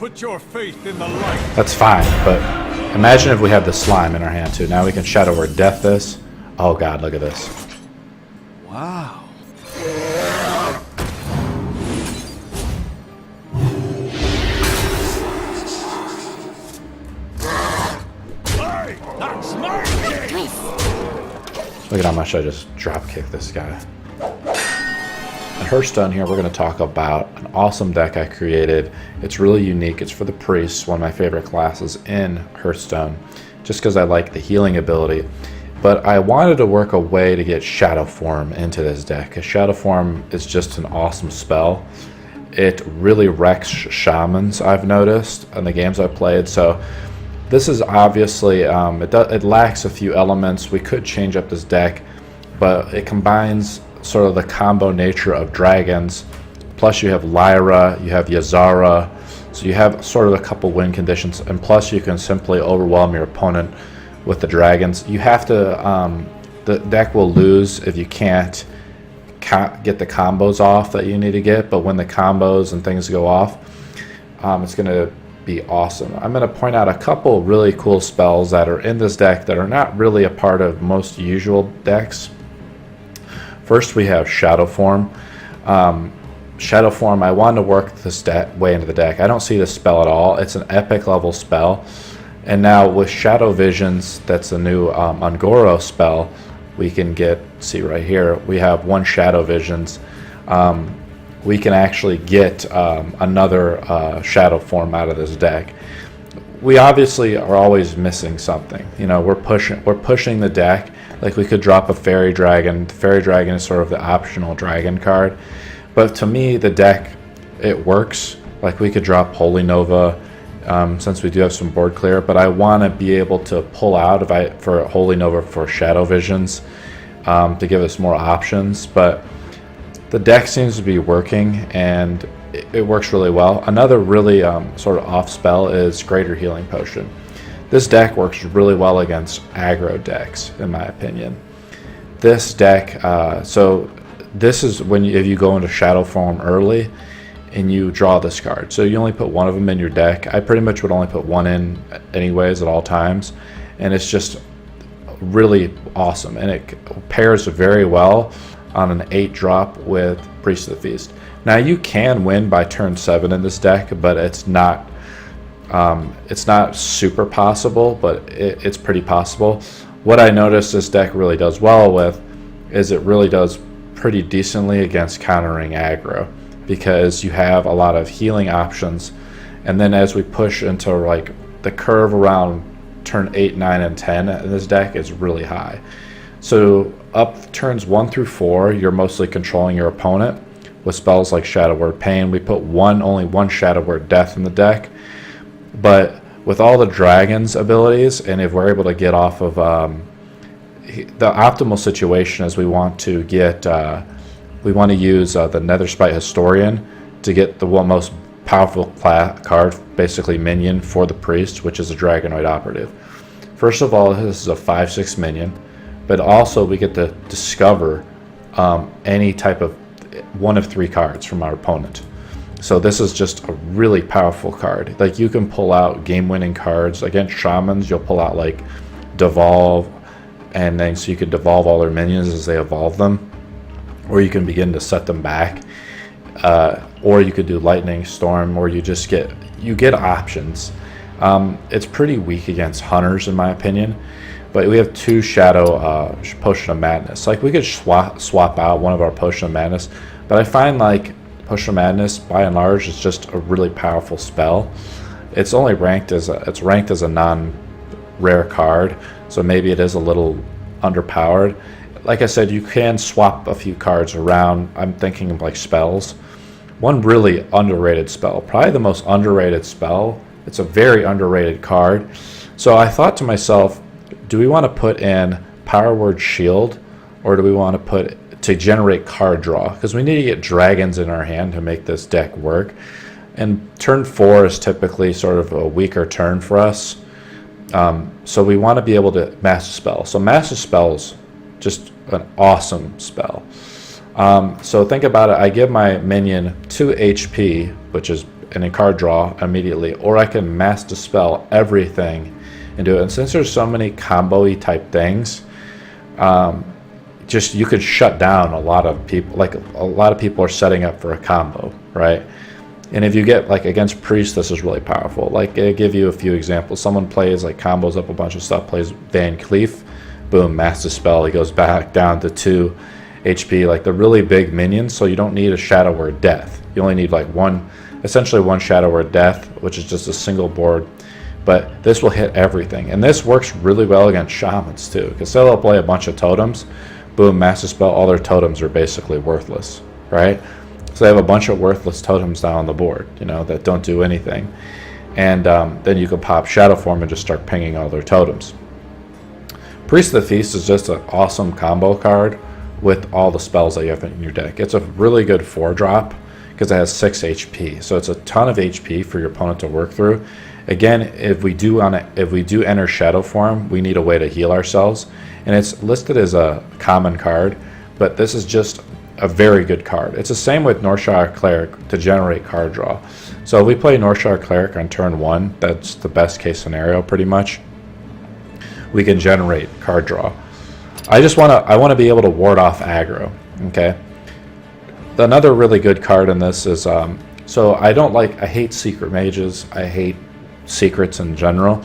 Put your faith in the light. That's fine, but imagine if we have the slime in our hand too. Now we can Shadow Word Death this. Oh god, look at this. Wow. Hey, that's my game. Look at how much I just drop kick this guy. In Hearthstone here, we're going to talk about an awesome deck I created. It's really unique. It's for the priests, one of my favorite classes in Hearthstone, just because I like the healing ability. But I wanted to work a way to get Shadowform into this deck, because Shadowform is just an awesome spell. It really wrecks shamans, I've noticed, in the games I've played. So this is obviously, it lacks a few elements. We could change up this deck, but it combines sort of the combo nature of dragons, plus you have Lyra, you have Yazara, so you have sort of a couple win conditions, and plus you can simply overwhelm your opponent with the dragons. You have to, the deck will lose if you can't get the combos off that you need to get, but when the combos and things go off, it's going to be awesome. I'm going to point out a couple really cool spells that are in this deck that are not really a part of most usual decks. First, we have Shadowform. Shadowform, I wanted to work this way into the deck. I don't see this spell at all. It's an epic level spell. And now with Shadow Visions, that's a new Ungoro spell, we can get, see right here, we have one Shadow Visions. We can actually get another Shadowform out of this deck. We obviously are always missing something. You know, we're pushing the deck. Like we could drop a Fairy Dragon. The Fairy Dragon is sort of the optional dragon card. But to me, the deck, it works. Like we could drop Holy Nova, since we do have some board clear. But I want to be able to pull out for Holy Nova for Shadow Visions to give us more options. But the deck seems to be working, and it works really well. Another really sort of off spell is Greater Healing Potion. This deck works really well against aggro decks, in my opinion. This deck, so this is when if you go into Shadowform early and you draw this card. So you only put one of them in your deck. I pretty much would only put one in anyways at all times. And it's just really awesome. And it pairs very well on an 8-drop with Priest of the Feast. Now you can win by turn 7 in this deck, but it's not super possible, but it's pretty possible. What I noticed this deck really does well with is it really does pretty decently against countering aggro, because you have a lot of healing options. And then as we push into like the curve around turn 8, 9, and 10 in this deck is really high. So up turns 1 through 4, you're mostly controlling your opponent with spells like Shadow Word Pain. We put only one Shadow Word Death in the deck. But with all the dragons abilities, and if we're able to get off of the optimal situation is we want to use the Netherspite Historian to get the most powerful card, basically minion for the priest, which is a Dragonoid Operative. First of all, this is a 5/6 minion, but also we get to discover any type of one of 3 cards from our opponent. So this is just a really powerful card. Like you can pull out game-winning cards against shamans. You'll pull out like Devolve, and then so you can devolve all their minions as they evolve them, or you can begin to set them back, or you could do Lightning Storm, or you get options. It's pretty weak against hunters in my opinion, but we have 2 Shadow Potion of Madness. Like we could swap out one of our Potion of Madness, but I find like Potion of Madness, by and large, is just a really powerful spell. It's only ranked as a non-rare card, so maybe it is a little underpowered. Like I said, you can swap a few cards around. I'm thinking of like spells. One really underrated spell, probably the most underrated spell. It's a very underrated card. So I thought to myself, do we want to put in Power Word Shield, or do we want to put to generate card draw, because we need to get dragons in our hand to make this deck work. And turn 4 is typically sort of a weaker turn for us, so we want to be able to Master Spell. So Master Spell is just an awesome spell. So think about it. I give my minion 2 HP, which is and a card draw immediately, or I can mass dispel everything and do it. And since there's so many combo-y type things, just you could shut down a lot of people. Like a lot of people are setting up for a combo, right? And if you get like against priest, this is really powerful. Like I'll give you a few examples. Someone plays like combos up a bunch of stuff, plays Van Cleef, boom, mass dispel. He goes back down to 2 HP, like the really big minions. So you don't need a Shadow Word Death. You only need like essentially one Shadow Word Death, which is just a single board. But this will hit everything, and this works really well against shamans too, because they'll play a bunch of totems, boom, mass dispel. All their totems are basically worthless, right? So they have a bunch of worthless totems down on the board, you know, that don't do anything. And then you can pop Shadowform and just start pinging all their totems. Priest of the Feast is just an awesome combo card with all the spells that you have in your deck. It's a really good 4-drop because it has 6 HP. So it's a ton of HP for your opponent to work through. Again, if we do enter Shadowform, we need a way to heal ourselves. And it's listed as a common card, but this is just a very good card. It's the same with Northshire Cleric to generate card draw. So if we play Northshire Cleric on turn 1, that's the best case scenario pretty much. We can generate card draw. I want to be able to ward off aggro, okay? Another really good card in this is so I hate secret mages. I hate secrets in general.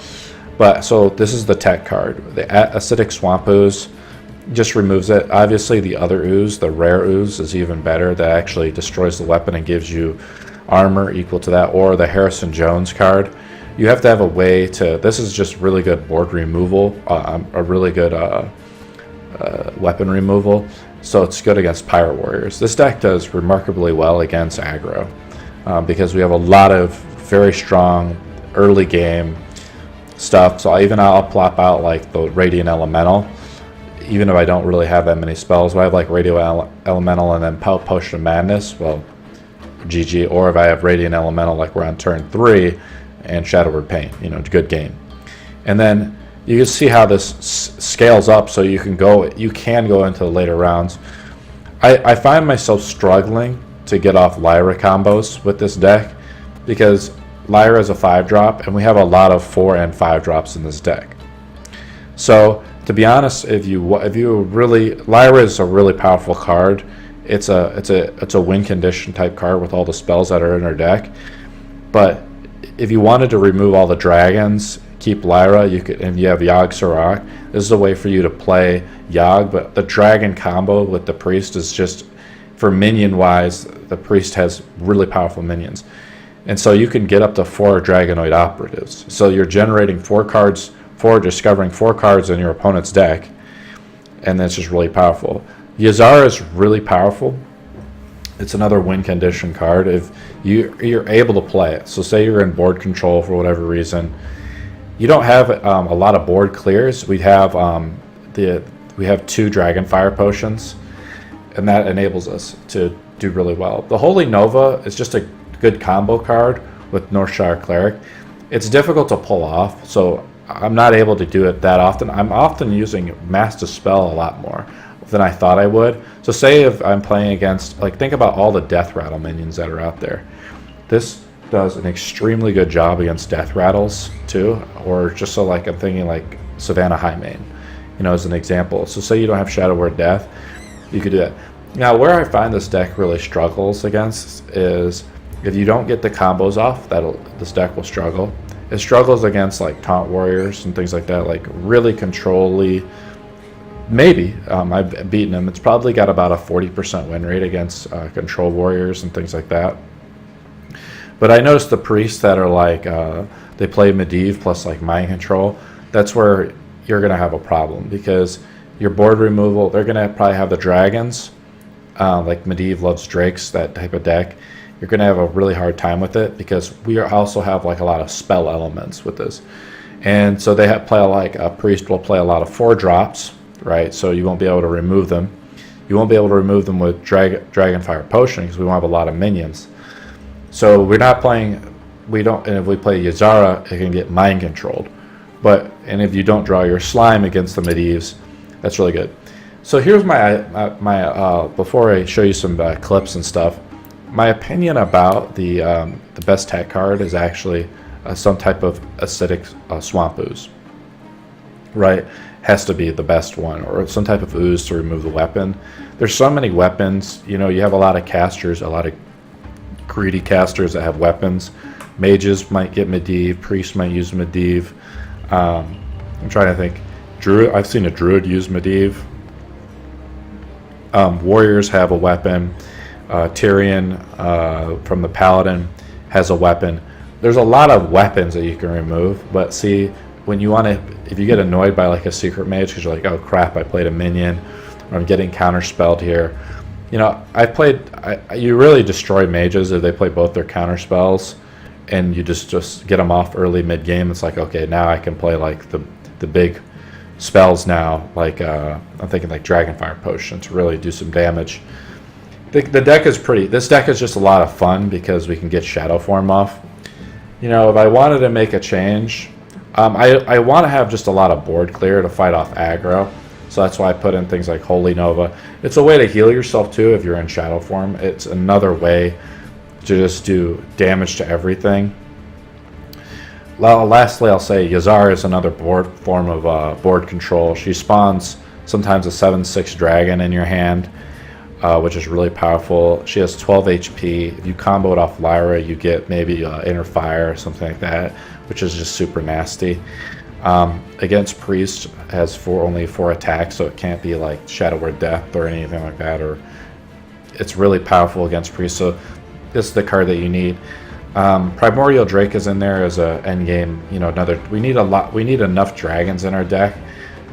But so this is the tech card. The acidic swamp ooze just removes it. Obviously the other ooze, the rare ooze, is even better. That actually destroys the weapon and gives you armor equal to that. Or the Harrison Jones card. You have to have a way to, this is just really good board removal, a really good weapon removal. So it's good against Pirate Warriors. This deck does remarkably well against aggro because we have a lot of very strong early game stuff. So I'll plop out like the Radiant Elemental, even if I don't really have that many spells. But I have like Elemental and then Potion of Madness, well, GG. Or if I have Radiant Elemental, like we're on turn 3, and Shadow Word Pain, you know, good game. And then you can see how this scales up, so you can go into the later rounds. I find myself struggling to get off Lyra combos with this deck because Lyra is a 5-drop, and we have a lot of 4 and 5 drops in this deck. So to be honest, if you really, Lyra is a really powerful card. It's a win condition type card with all the spells that are in her deck. But if you wanted to remove all the dragons, keep Lyra, you could, and you have Yogg Sothoth. This is a way for you to play Yogg, but the dragon combo with the priest is just, for minion wise, the priest has really powerful minions. And so you can get up to 4 Dragonoid operatives. So you're generating 4 cards, discovering 4 cards in your opponent's deck, and that's just really powerful. Yazara is really powerful. It's another win condition card if you're able to play it. So say you're in board control for whatever reason, you don't have a lot of board clears. We have 2 Dragonfire potions, and that enables us to do really well. The Holy Nova is just a good combo card with Northshire Cleric. It's difficult to pull off, so I'm not able to do it that often. I'm often using Mass Dispel a lot more than I thought I would. So say if I'm playing against, like, think about all the Death Rattle minions that are out there. This does an extremely good job against Death Rattles too, or just so, like, I'm thinking like Savannah Highmane, you know, as an example. So say you don't have Shadow Word Death, you could do that. Now where I find this deck really struggles against is if you don't get the combos off, this deck will struggle. It struggles against like Taunt Warriors and things like that, like really control-y. Maybe I've beaten them. It's probably got about a 40% win rate against Control Warriors and things like that. But I noticed the priests that are like they play Medivh plus like Mind Control. That's where you're gonna have a problem because your board removal. They're gonna probably have the dragons, like Medivh loves Drakes, that type of deck. You're gonna have a really hard time with it because we also have like a lot of spell elements with this, and so they play like a priest will play a lot of 4 drops. Right, so you won't be able to remove them. You won't be able to remove them with Dragonfire Potion because we won't have a lot of minions. So we're not playing. And if we play Yazara, it can get mind controlled. And if you don't draw your slime against the Medivhs, that's really good. So here's my before I show you some clips and stuff. my opinion about the best tech card is actually some type of acidic swamp ooze. Right? Has to be the best one, or some type of ooze to remove the weapon. There's so many weapons. You know, you have a lot of casters, a lot of greedy casters that have weapons. Mages might get Medivh, priests might use Medivh. I'm trying to think. Druid, I've seen a druid use Medivh. Warriors have a weapon. Tyrion from the Paladin has a weapon. There's a lot of weapons that you can remove, but see, when you want to, if you get annoyed by like a secret mage because you're like, oh crap, I played a minion, or I'm getting counterspelled here. You know, you really destroy mages if they play both their counterspells, and you just get them off early mid game. It's like, okay, now I can play like the big spells now, like I'm thinking like Dragonfire Potion to really do some damage. The deck is this deck is just a lot of fun because we can get Shadowform off. You know, if I wanted to make a change, I want to have just a lot of board clear to fight off aggro. So that's why I put in things like Holy Nova. It's a way to heal yourself too if you're in Shadowform. It's another way to just do damage to everything. Lastly, I'll say Yazar is another form of board control. She spawns sometimes a 7/6 dragon in your hand, which is really powerful. She has 12 HP. If you combo it off Lyra, you get maybe Inner Fire or something like that, which is just super nasty. Against Priest has only 4 attacks, so it can't be like Shadow Word Death or anything like that. Or it's really powerful against Priest, so this is the card that you need. Primordial Drake is in there as a endgame. You know, we need enough dragons in our deck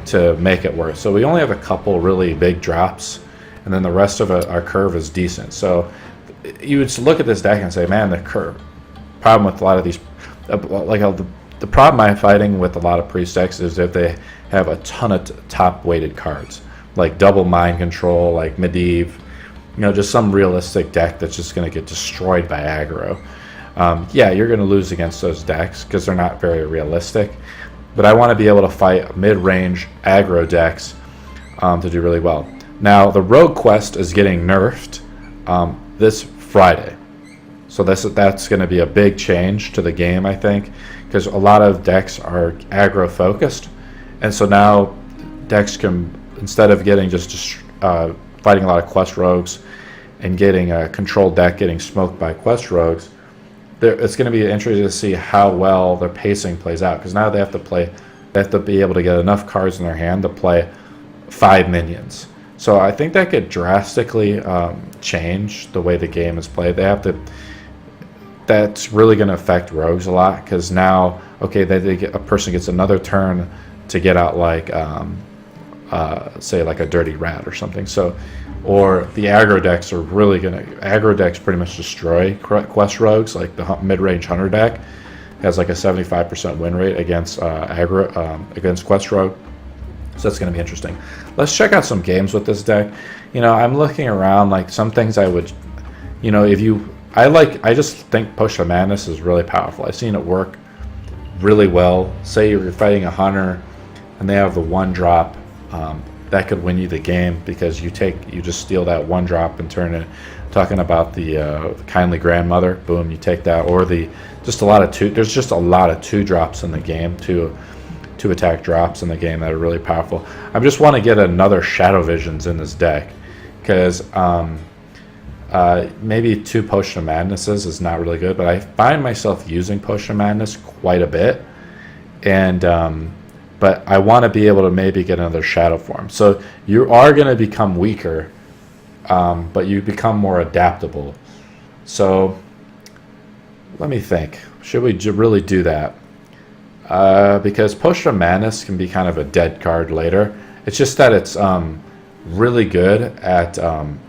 to make it work. So we only have a couple really big drops, and then the rest of our curve is decent. So you would look at this deck and say, man, the curve. Problem with a lot of these, like the problem I'm fighting with a lot of priest decks is if they have a ton of top weighted cards, like double mind control, like Medivh, you know, just some realistic deck that's just going to get destroyed by aggro. Yeah, you're going to lose against those decks because they're not very realistic. But I want to be able to fight mid-range aggro decks to do really well. Now, the Rogue Quest is getting nerfed this Friday. So that's going to be a big change to the game, I think, because a lot of decks are aggro focused. And so now decks can, instead of getting just fighting a lot of quest rogues and getting a controlled deck getting smoked by quest rogues, it's going to be interesting to see how well their pacing plays out, because now they have to be able to get enough cards in their hand to play 5 minions. So I think that could drastically change the way the game is played. That's really going to affect rogues a lot, because now, okay, a person gets another turn to get out like say like a dirty rat or something. So, or the aggro decks are really aggro decks pretty much destroy quest rogues. Like the mid-range hunter deck has like a 75% win rate against against quest rogue. So that's going to be interesting. Let's check out some games with this deck. You know, I'm looking around, like some things I would, you know, I just think Push of Madness is really powerful. I've seen it work really well. Say you're fighting a hunter and they have the 1-drop, that could win you the game, because you just steal that 1-drop and turn it. Talking about the Kindly Grandmother, boom, you take that, or there's just a lot of 2-drops in the game, two attack drops in the game that are really powerful. I just want to get another Shadow Visions in this deck, because maybe 2 Potion of Madnesses is not really good, but I find myself using Potion of Madness quite a bit, and but I want to be able to maybe get another Shadowform. So you are going to become weaker, but you become more adaptable. So let me think. Should we really do that? Because Potion of Madness can be kind of a dead card later. It's just that it's really good at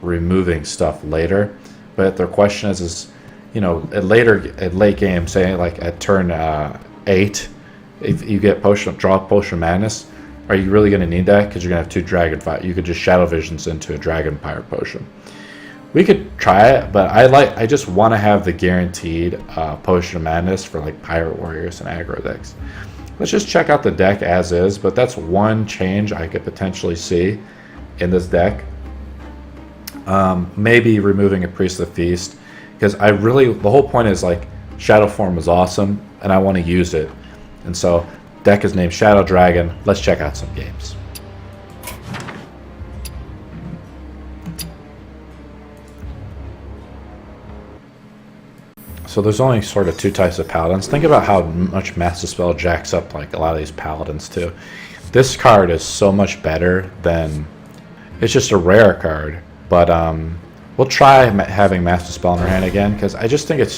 removing stuff later. But the question is, you know, at late game, say like at turn 8, if you get draw Potion of Madness, are you really going to need that? Because you're going to have 2 Dragon Fire. You could just Shadow Visions into a Dragon Fire Potion. We could try it, but I just want to have the guaranteed Potion of Madness for like Pirate Warriors and aggro decks. Let's just check out the deck as is, but that's one change I could potentially see in this deck. Maybe removing a Priest of the Feast because the whole point is like Shadowform was awesome and I want to use it, and so deck is named Shadow Dragon. Let's check out some games. So there's only sort of two types of paladins. Think about how much Mass Dispel jacks up like a lot of these paladins too. This card is so much better than, it's just a rare card, but we'll try having Mass Dispel in our hand again, because I just think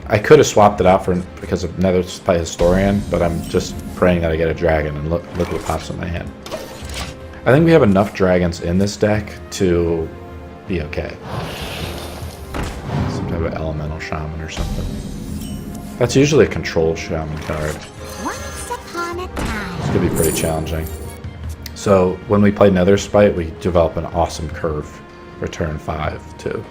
I could have swapped it out because of Nether Spite Historian, but I'm just praying that I get a dragon, and look what pops in my hand. I think we have enough dragons in this deck to be okay. Some type of elemental shaman or something. That's usually a control shaman card. Once upon a time. It's going to be pretty challenging. So when we play Nether Spite, we develop an awesome curve for turn 5 too.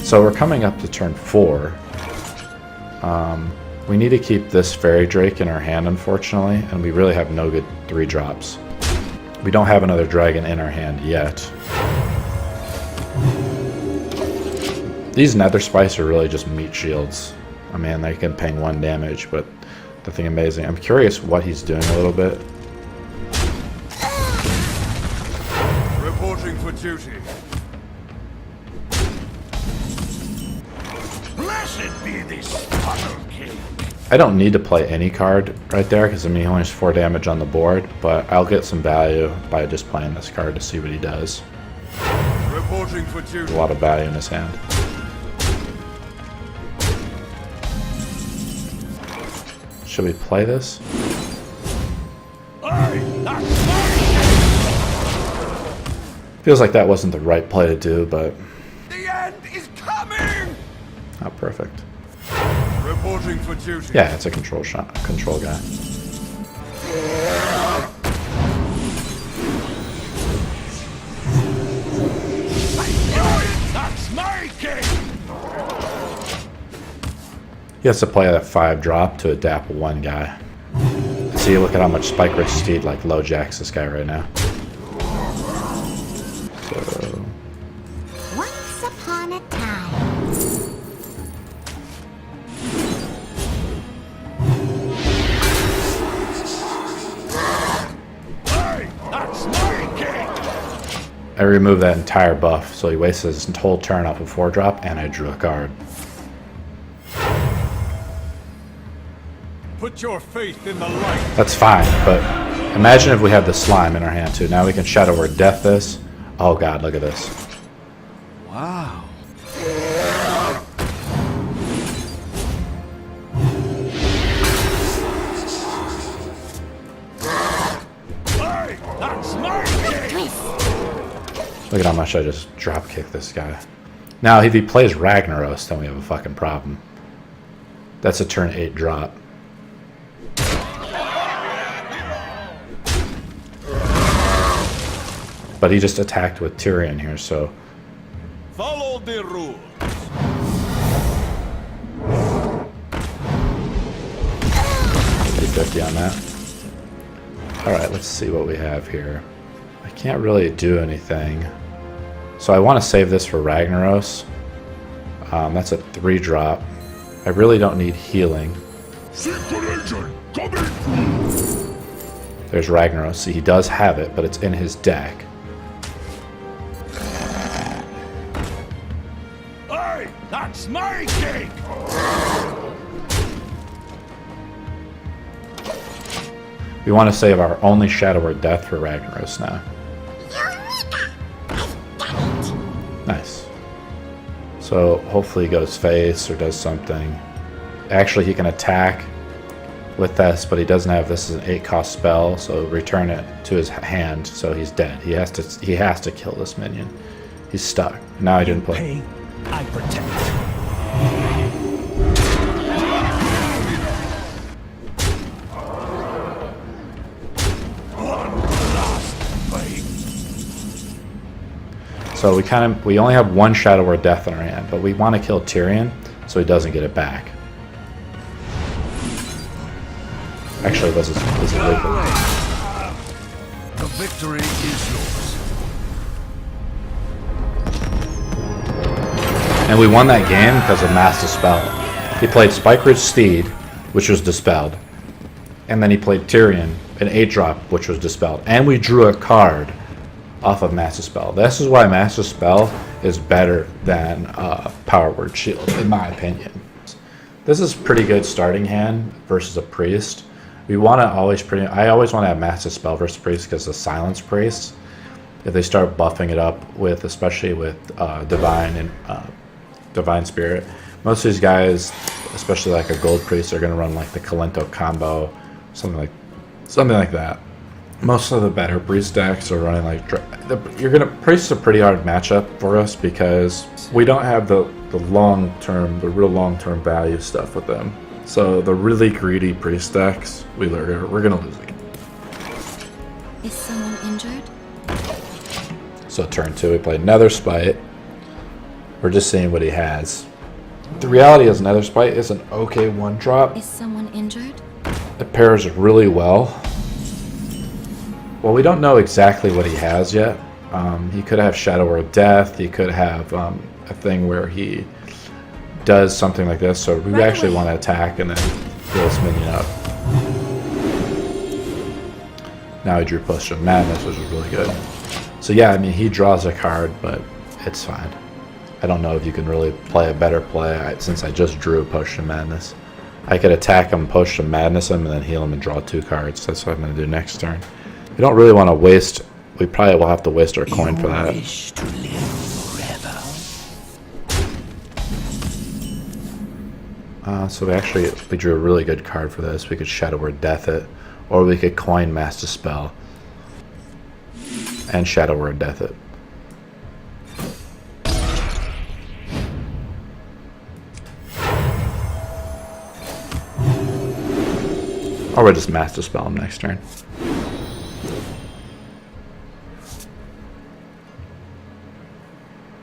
So we're coming up to turn 4. We need to keep this Fairy Drake in our hand, unfortunately, and we really have no good 3-drops. We don't have another dragon in our hand yet. These Nether Spice are really just meat shields. I mean, they can ping 1 damage, but nothing amazing. I'm curious what he's doing a little bit. Reporting for duty. Blessed be this funnel king. I don't need to play any card right there, because I mean he only has 4 damage on the board, but I'll get some value by just playing this card to see what he does. Reporting for duty. A lot of value in his hand. Should we play this? Feels like that wasn't the right play to do, but The end is coming. not perfect. Reporting for duty. Yeah, it's a control guy. That's my king. He has to play that 5-drop to adapt 1 guy. See, look at how much Spike Rich Steed like low jacks this guy right now. So Once upon a time. Hey, that's my king. I removed that entire buff, so he wasted his whole turn off a 4-drop, and I drew a card. Put your faith in the light. That's fine, but imagine if we had the slime in our hand too. Now we can Shadow Word Death this. Oh god, look at this. Wow. Hey, that's my king. Look at how much I just drop kick this guy. Now if he plays Ragnaros, then we have a fucking problem. That's a turn 8 drop. But he just attacked with Tyrion here, so Follow the rules. 50-50 on that. Alright, let's see what we have here. I can't really do anything. So I want to save this for Ragnaros. That's a 3-drop. I really don't need healing. There's Ragnaros. See, he does have it, but it's in his deck. Hey, that's my king. We want to save our only Shadow Word Death for Ragnaros now. Eureka! I've done it! Nice. So hopefully he goes face or does something. Actually, he can attack with this, but he doesn't have this as an 8-cost spell, so return it to his hand, so he's dead. He has to kill this minion. He's stuck. Now he didn't play. Pay, I protect. So we only have 1 Shadow Word Death in our hand, but we want to kill Tyrion so he doesn't get it back. Actually, this is legal. The victory is yours. And we won that game because of Mass Dispel. He played Spike Ridge Steed, which was dispelled. And then he played Tyrion, an 8-drop, which was dispelled. And we drew a card off of Mass Dispel. This is why Mass Dispel is better than Power Word Shield, in my opinion. This is pretty good starting hand versus a Priest. We want to always I always want to have Mass Dispel versus Priest because the Silence Priest, if they start buffing it up with, especially with Divine and Divine Spirit, most of these guys, especially like a Gold Priest, are going to run like the Kalento combo, something like that. Most of the better Priest decks are running like Priest is a pretty hard matchup for us because we don't have the real long-term value stuff with them. So the really greedy Priest decks, we're gonna lose again. Is someone injured? So turn 2, we play Nether Spite. We're just seeing what he has. The reality is Nether Spite is an okay 1-drop. Is someone injured? It pairs really well. Well, we don't know exactly what he has yet. He could have Shadow or Death. He could have a thing where he does something like this. So we actually want to attack and then heal this minion up. Now he drew Push of Madness, which is really good. So yeah, I mean, he draws a card, but it's fine. I don't know if you can really play a better play since I just drew Potion of Madness. I could attack him, Potion of Madness him, and then heal him and draw 2 cards. That's what I'm going to do next turn. We don't really want to waste... We probably will have to waste our coin for that. Wish to live forever. So we drew a really good card for this. We could Shadow Word Death it, or we could coin Mass Dispel and Shadow Word Death it. Or we'll just Mass Dispel him next turn.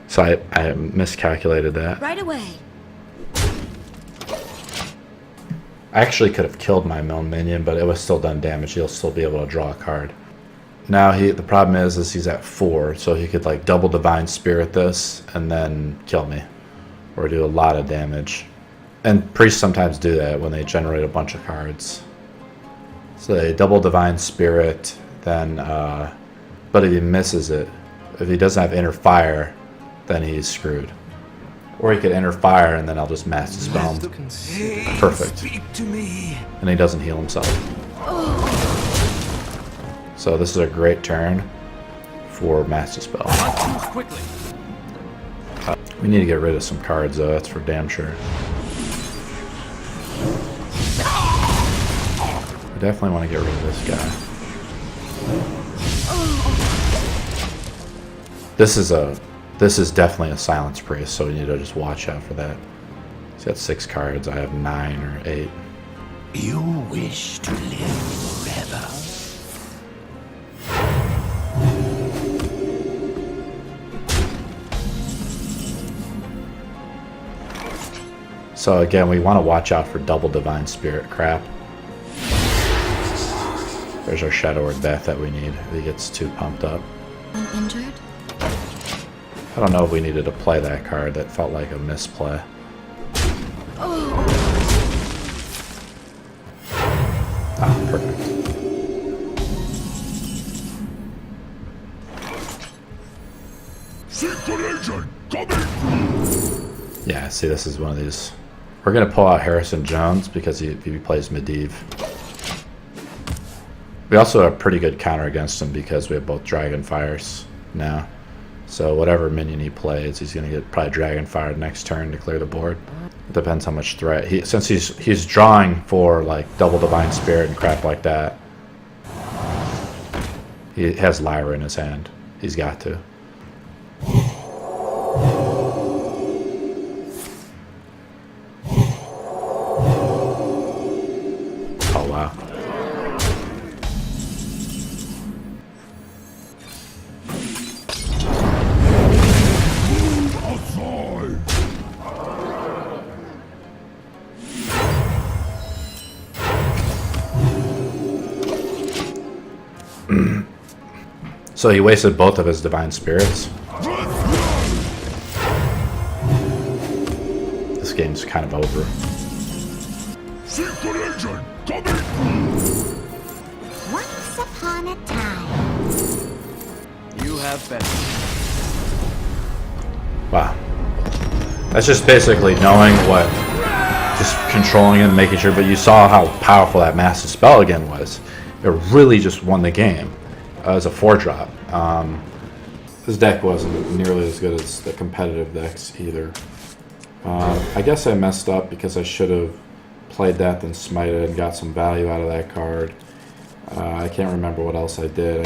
So I miscalculated that. Right away. I actually could have killed my Milne minion, but it was still done damage. He'll still be able to draw a card. Now the problem is he's at 4, so he could like double Divine Spirit this and then kill me, or do a lot of damage. And priests sometimes do that when they generate a bunch of cards. So they double Divine Spirit, then, but if he misses it, if he doesn't have Inner Fire, then he's screwed. Or he could Inner Fire, and then I'll just Mass Dispel him. Perfect. Speak to me. And he doesn't heal himself. So this is a great turn for Mass Dispel. Not too quickly. We need to get rid of some cards, though. That's for damn sure. We definitely want to get rid of this guy. This is definitely a Silence Priest, so we need to just watch out for that. He's got 6 cards. I have 9 or 8. You wish to live forever. So again, we want to watch out for double Divine Spirit crap. There's our Shadow or Death that we need if he gets too pumped up. I'm injured? I don't know if we needed to play that card. That felt like a misplay. Ah, perfect. Yeah, see, this is one of these. We're going to pull out Harrison Jones because he plays Medivh. We also have a pretty good counter against him because we have both Dragonfires now. So whatever minion he plays, he's going to get probably Dragonfire next turn to clear the board. It depends how much threat. Since he's drawing for like double Divine Spirit and crap like that, he has Lyra in his hand. He's got to. Oh wow. So he wasted both of his Divine Spirits. one's kind of over. Secret agent coming! Once upon a time. You have been. Wow. That's just basically knowing what, just controlling it and making sure, but you saw how powerful that massive spell again was. It really just won the game as a 4-drop. This deck wasn't nearly as good as the competitive decks either. I guess I messed up because I should have played that then smited and got some value out of that card. I can't remember what else I did,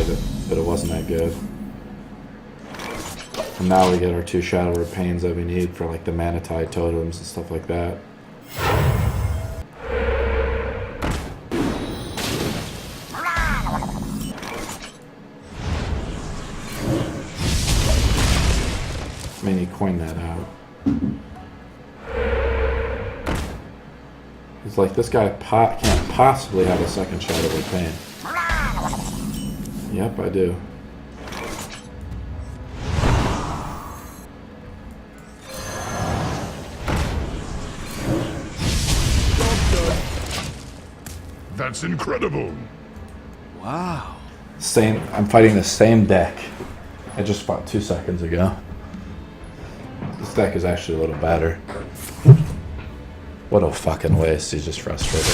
but it wasn't that good. And now we get our 2 Shadow Repains that we need for like the Mana Tide totems and stuff like that. I mean, he coined that out. It's like this guy can't possibly have a second Shadow Repain. Yep, I do. That's incredible. Wow. Same. I'm fighting the same deck I just fought 2 seconds ago. This deck is actually a little better. What a fucking waste. He's just frustrated.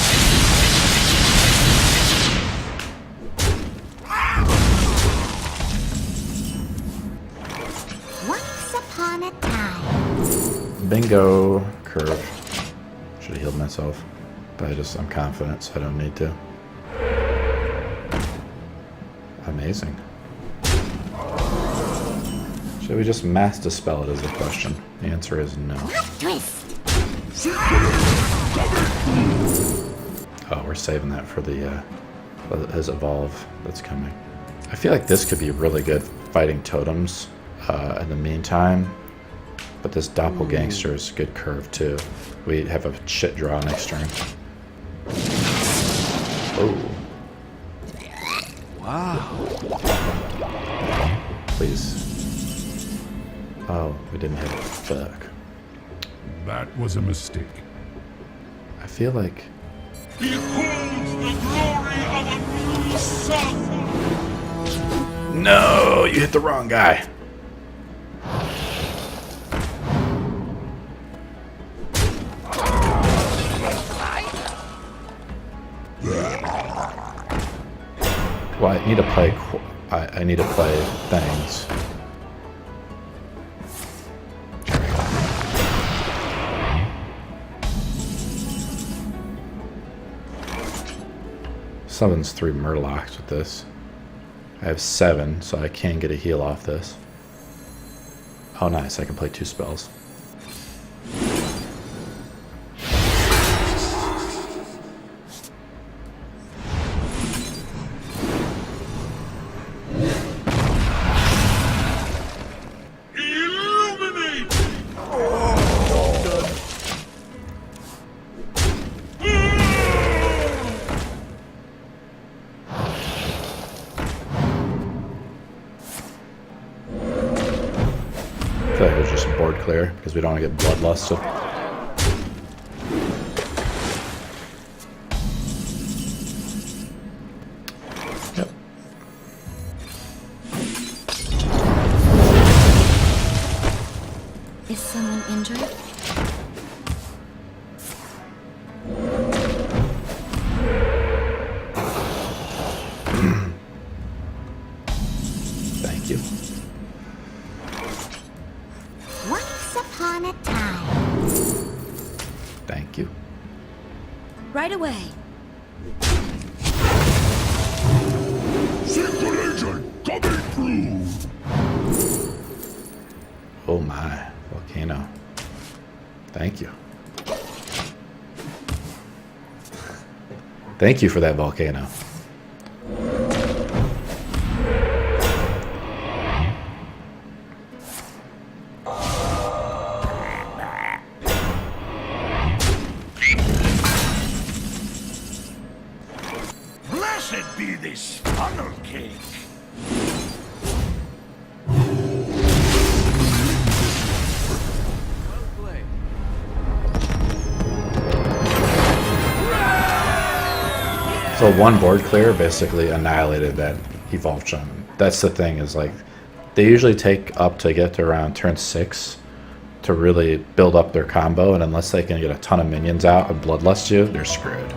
Once upon a time. Bingo. Curve. Should have healed myself. But I'm confident, so I don't need to. Amazing. Should we just mass dispel it is the question? The answer is no. Twist. Oh, we're saving that for the his evolve that's coming. I feel like this could be really good fighting totems in the meantime. But this doppelgangster is a good curve too. We have a shit draw next turn. Oh. Wow. Please. Oh, we didn't hit it. Fuck. That was a mistake. I feel like... Behold the glory of a new sun! No! You hit the wrong guy. Well, I need to play... I need to play things. Summons 3 Murlocs with this. I have 7, so I can get a heal off this. Oh, nice. I can play 2 spells. Illuminate! I feel like it was just board clear because we don't want to get bloodlusted. Yep. Is someone injured? Thank you. Once upon a time. Thank you. Right away. Secret agent coming through! Oh my. Volcano. Thank you. Thank you for that volcano. Blessed be this funnel cake! Well played. So one board clear basically annihilated that evolved shaman. That's the thing, is like they usually take up to get to around turn 6 to really build up their combo, and unless they can get a ton of minions out and bloodlust you, they're screwed.